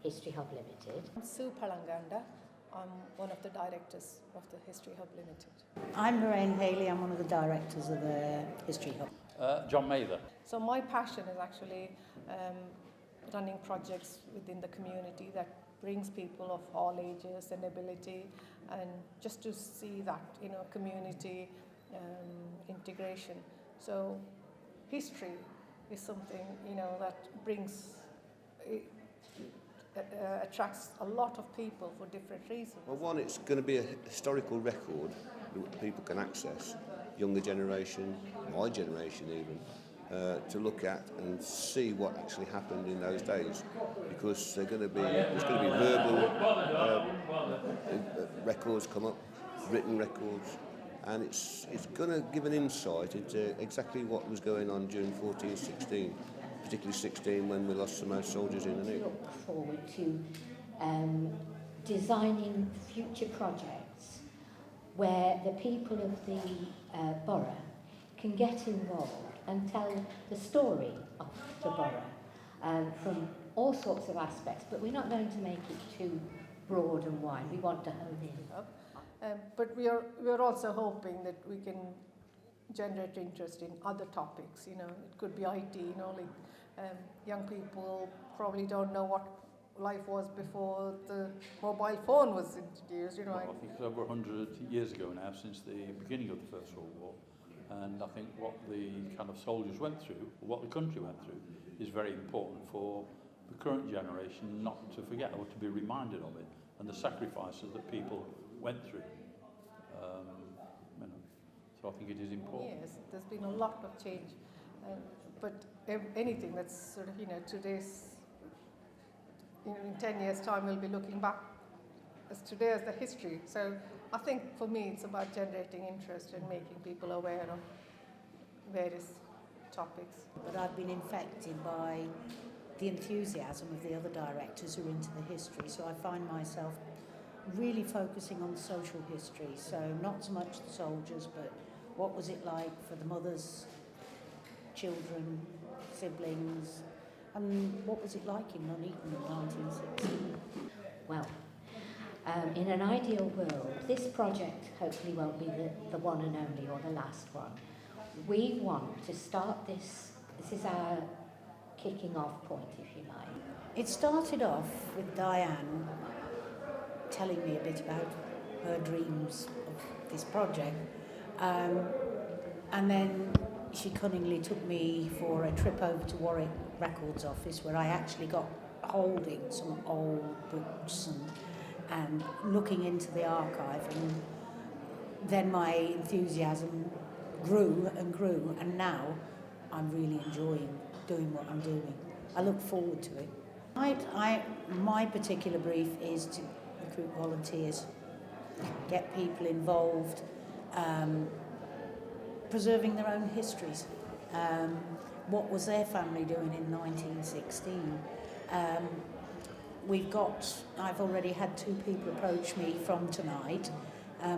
History Hub Limited. I'm Sue Palanganda. I'm one of the directors of the History Hub Limited. I'm Lorraine Haley. I'm one of the directors of the History Hub. John Mather. So my passion is actually running projects within the community that brings people of all ages and ability, and just to see that, community integration. So history is something, that brings, attracts a lot of people for different reasons. Well, one, it's going to be a historical record that people can access, younger generation, my generation even, to look at and see what actually happened in those days, because there's going to be verbal records come up, written records, and it's going to give an insight into exactly what was going on during 14-16, particularly 16 when we lost some of our soldiers in the Navy. Look forward to designing future projects where the people of the borough can get involved and tell the story of the borough from all sorts of aspects, but we're not going to make it too broad and wide. We want to hone in. But we are also hoping that we can generate interest in other topics. It could be IT. Young people probably don't know what life was before the mobile phone was introduced. Well, I think it's over 100 years ago now, since the beginning of the First World War. And I think what the kind of soldiers went through, or what the country went through, is very important for the current generation not to forget or to be reminded of it, and the sacrifices that people went through. So I think it is important. Yes, there's been a lot of change, but anything that's sort of, today's, in 10 years' time, we'll be looking back as today as the history. So I think for me it's about generating interest and making people aware of various topics. But I've been infected by the enthusiasm of the other directors who are into the history, so I find myself really focusing on social history. So not so much the soldiers, but what was it like for the mothers, children, siblings, and what was it like in Nuneaton in 1960? Well, in an ideal world, this project hopefully won't be the one and only or the last one. We want to start this is our kicking off point, if you like. It started off with Diane telling me a bit about her dreams of this project, and then she cunningly took me for a trip over to Warwick Records office, where I actually got holding some old books and looking into the archive, and then my enthusiasm grew, and now I'm really enjoying doing what I'm doing. I look forward to it. My particular brief is to recruit volunteers, get people involved, preserving their own histories. What was their family doing in 1916? I've already had 2 people approach me from tonight,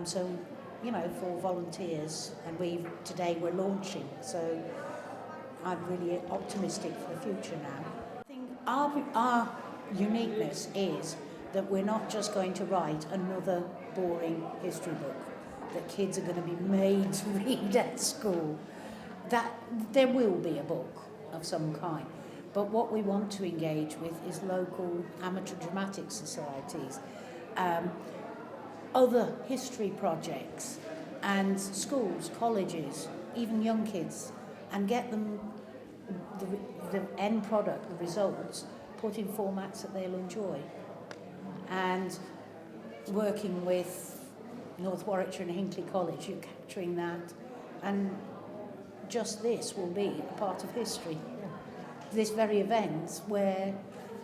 so, for volunteers, and today we're launching, so I'm really optimistic for the future now. I think our uniqueness is that we're not just going to write another boring history book that kids are going to be made to read at school. That there will be a book of some kind. But what we want to engage with is local amateur dramatic societies, other history projects, and schools, colleges, even young kids, and get them the end product, the results, put in formats that they'll enjoy. And working with North Warwickshire and Hinckley College, you're capturing that, and just this will be a part of history. This very event where,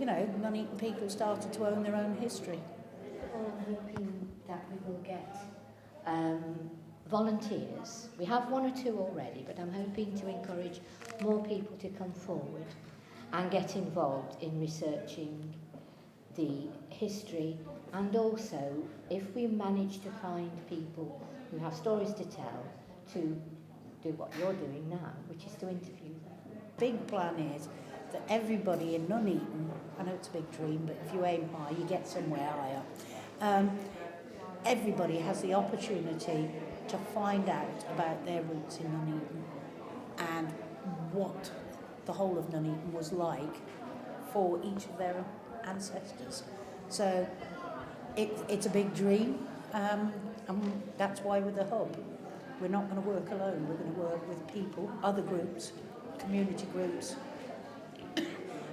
Nuneaton people have started to own their own history. I'm hoping that we will get volunteers. We have 1 or 2 already, but I'm hoping to encourage more people to come forward and get involved in researching the history, and also, if we manage to find people who have stories to tell, to do what you're doing now, which is to interview them. Big plan is that everybody in Nuneaton, I know it's a big dream, but if you aim high, you get somewhere higher. Everybody has the opportunity to find out about their roots in Nuneaton and what the whole of Nuneaton was like for each of their ancestors. So it's a big dream, and that's why we're the hub. We're not going to work alone, we're going to work with people, other groups, community groups,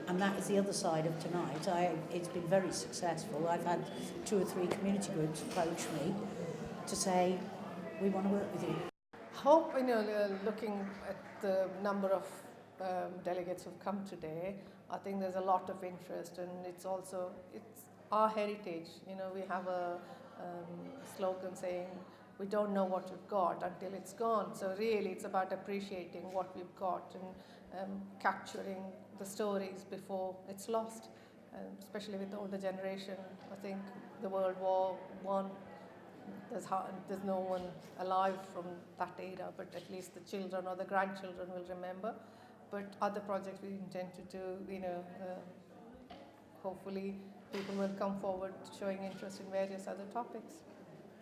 and that is the other side of tonight. It's been very successful. I've had 2 or 3 community groups approach me to say, we want to work with you. Hope, looking at the number of delegates who've come today, I think there's a lot of interest, and it's our heritage. We have a slogan saying, we don't know what we've got until it's gone. So really it's about appreciating what we've got and capturing the stories before it's lost, especially with the older generation. I think the World War I, there's no one alive from that era, but at least the children or the grandchildren will remember. But other projects we intend to do, hopefully people will come forward showing interest in various other topics.